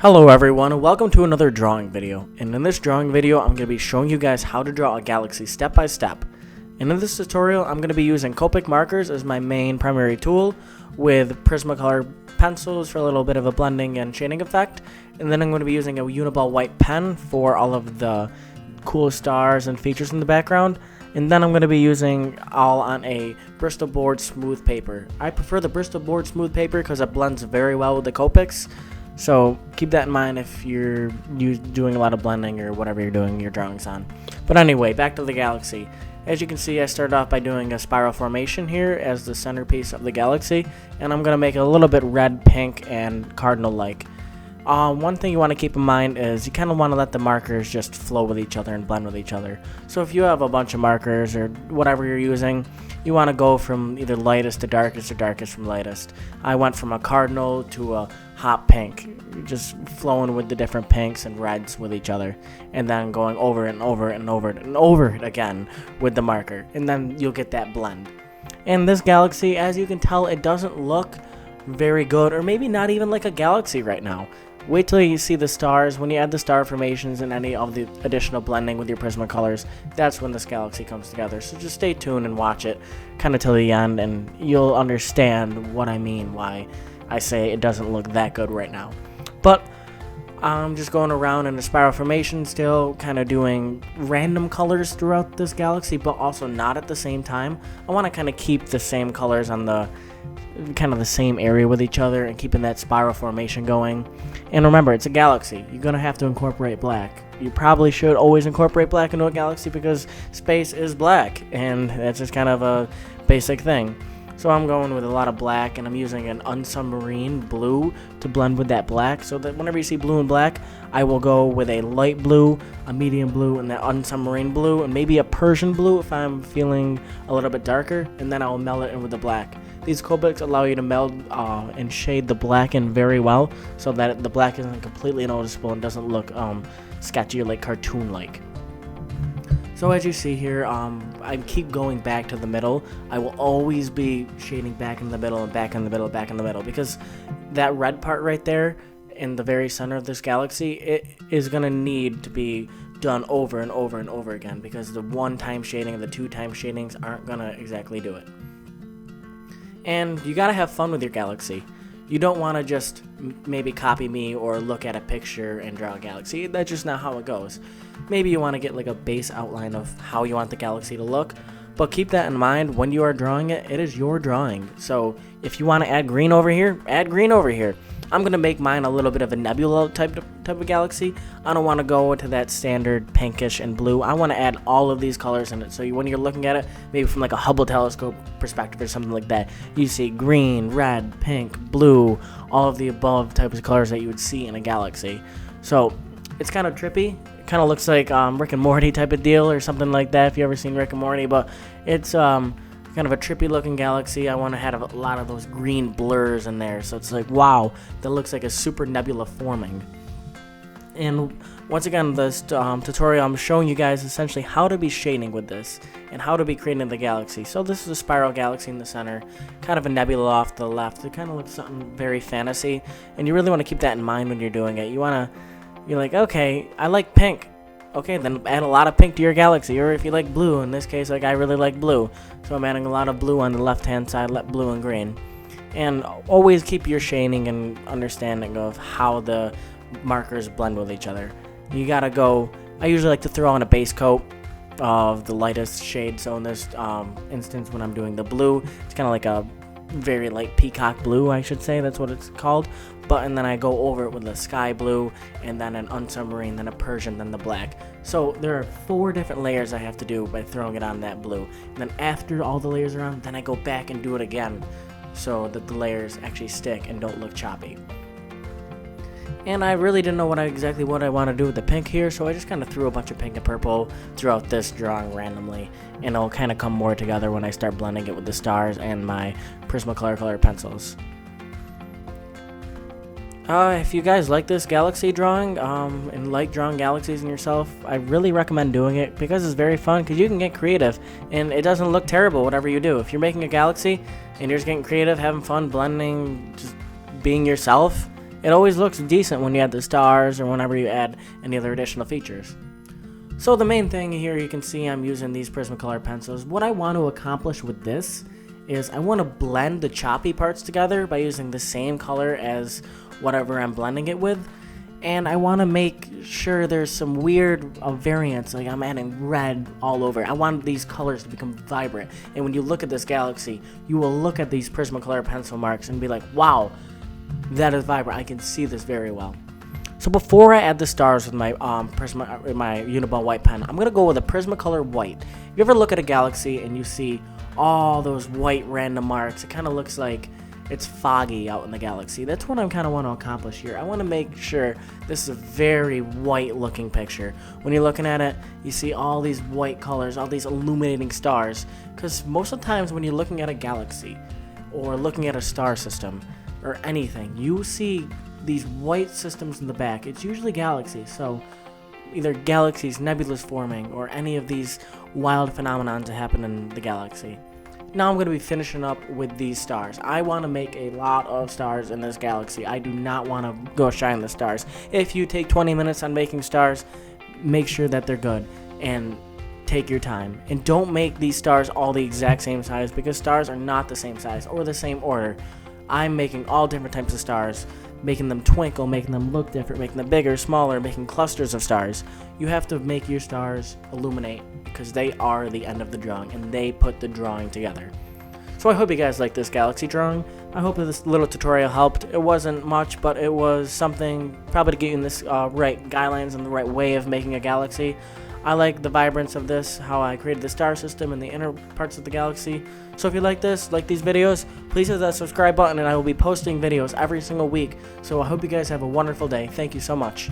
Hello everyone, and welcome to another drawing video. And in this drawing video, I'm going to be showing you guys how to draw a galaxy step by step. And in this tutorial, I'm going to be using Copic Markers as my main primary tool, with Prismacolor pencils for a little bit of a blending and shading effect. And then I'm going to be using a Uniball white pen for all of the cool stars and features in the background. And then I'm going to be using all on a Bristol board smooth paper. I prefer the Bristol board smooth paper because it blends very well with the Copics. So keep that in mind if you're doing a lot of blending or whatever you're doing your drawings on. But anyway, back to the galaxy. As you can see, I started off by doing a spiral formation here as the centerpiece of the galaxy, and I'm going to make it a little bit red, pink, and cardinal-like. One thing you want to keep in mind is you kind of want to let the markers just flow with each other and blend with each other. So if you have a bunch of markers or whatever you're using, you want to go from either lightest to darkest or darkest from lightest. I went from a cardinal to a hot pink, just flowing with the different pinks and reds with each other, and then going over and over and over and over it again with the marker, and then you'll get that blend. And this galaxy, as you can tell, it doesn't look very good, or maybe not even like a galaxy right now. Wait till you see the stars. When you add the star formations and any of the additional blending with your Prismacolors, that's when this galaxy comes together. So just stay tuned and watch it kind of till the end, and you'll understand what I mean, why I say it doesn't look that good right now. But I'm just going around in a spiral formation still, kind of doing random colors throughout this galaxy, but also not at the same time. I want to kind of keep the same colors on the kind of the same area with each other and keeping that spiral formation going. And remember, it's a galaxy. You're going to have to incorporate black. You probably should always incorporate black into a galaxy because space is black, and that's just kind of a basic thing. So I'm going with a lot of black, and I'm using an unsubmarine blue to blend with that black, so that whenever you see blue and black, I will go with a light blue, a medium blue, and that unsubmarine blue, and maybe a Persian blue if I'm feeling a little bit darker, and then I'll meld it in with the black. These Copics allow you to meld and shade the black in very well, so that the black isn't completely noticeable and doesn't look sketchy or like cartoon-like. So as you see here, I keep going back to the middle. I will always be shading back in the middle and back in the middle, back in the middle, because that red part right there in the very center of this galaxy, it is going to need to be done over and over and over again, because the one-time shading and the two-time shadings aren't going to exactly do it. And you got to have fun with your galaxy. You don't want to just maybe copy me or look at a picture and draw a galaxy. That's just not how it goes. Maybe you want to get like a base outline of how you want the galaxy to look, but keep that in mind when you are drawing it. It is your drawing. So if you want to add green over here, add green over here. I'm going to make mine a little bit of a nebula type of galaxy. I don't want to go into that standard pinkish and blue. I want to add all of these colors in it. So when you're looking at it, maybe from like a Hubble telescope perspective or something like that, you see green, red, pink, blue, all of the above types of colors that you would see in a galaxy. So it's kind of trippy. It kind of looks like Rick and Morty type of deal or something like that if you ever seen Rick and Morty, but it's kind of a trippy looking galaxy. I want to have a lot of those green blurs in there, so it's like, wow, that looks like a super nebula forming. And once again, this tutorial, I'm showing you guys essentially how to be shading with this and how to be creating the galaxy. So this is a spiral galaxy in the center, kind of a nebula off to the left. It kind of looks something very fantasy, and you really want to keep that in mind when you're doing it. You're like, okay, I like pink. Okay, then add a lot of pink to your galaxy, or if you like blue, in this case, like I really like blue, so I'm adding a lot of blue on the left-hand side, blue and green. And always keep your shading and understanding of how the markers blend with each other. You gotta go, I usually like to throw on a base coat of the lightest shade, so in this instance, when I'm doing the blue, it's kind of like a very light peacock blue, I should say, that's what it's called. And then I go over it with a sky blue, and then an unsubmarine, then a Persian, then the black. So there are 4 different layers I have to do by throwing it on that blue. And then after all the layers are on, then I go back and do it again, so that the layers actually stick and don't look choppy. And I really didn't know exactly what I want to do with the pink here, so I just kind of threw a bunch of pink and purple throughout this drawing randomly, and it'll kind of come more together when I start blending it with the stars and my Prismacolor color pencils. If you guys like this galaxy drawing and like drawing galaxies in yourself, I really recommend doing it because it's very fun, because you can get creative and it doesn't look terrible whatever you do. If you're making a galaxy and you're just getting creative, having fun, blending, just being yourself, it always looks decent when you add the stars or whenever you add any other additional features. So the main thing here, you can see I'm using these Prismacolor pencils. What I want to accomplish with this is I want to blend the choppy parts together by using the same color as whatever I'm blending it with. And I want to make sure there's some weird variance, like I'm adding red all over. I want these colors to become vibrant. And when you look at this galaxy, you will look at these Prismacolor pencil marks and be like, wow, that is vibrant. I can see this very well. So before I add the stars with my my Uniball white pen, I'm gonna go with a Prismacolor white. If you ever look at a galaxy and you see all those white random marks, it kind of looks like it's foggy out in the galaxy. That's what I kind of want to accomplish here. I want to make sure this is a very white looking picture. When you're looking at it, you see all these white colors, all these illuminating stars. Because most of the times when you're looking at a galaxy or looking at a star system or anything, you see these white systems in the back. It's usually galaxies, so either galaxies, nebulas forming, or any of these wild phenomena that happen in the galaxy. Now I'm going to be finishing up with these stars. I want to make a lot of stars in this galaxy. I do not want to go shine the stars. If you take 20 minutes on making stars, make sure that they're good and take your time. And don't make these stars all the exact same size, because stars are not the same size or the same order. I'm making all different types of stars, making them twinkle, making them look different, making them bigger, smaller, making clusters of stars. You have to make your stars illuminate, because they are the end of the drawing and they put the drawing together. So I hope you guys like this galaxy drawing. I hope that this little tutorial helped. It wasn't much, but it was something probably to get you in this right guidelines and the right way of making a galaxy. I like the vibrance of this, how I created the star system and the inner parts of the galaxy. So if you like this, like these videos, please hit that subscribe button, and I will be posting videos every single week. So I hope you guys have a wonderful day. Thank you so much.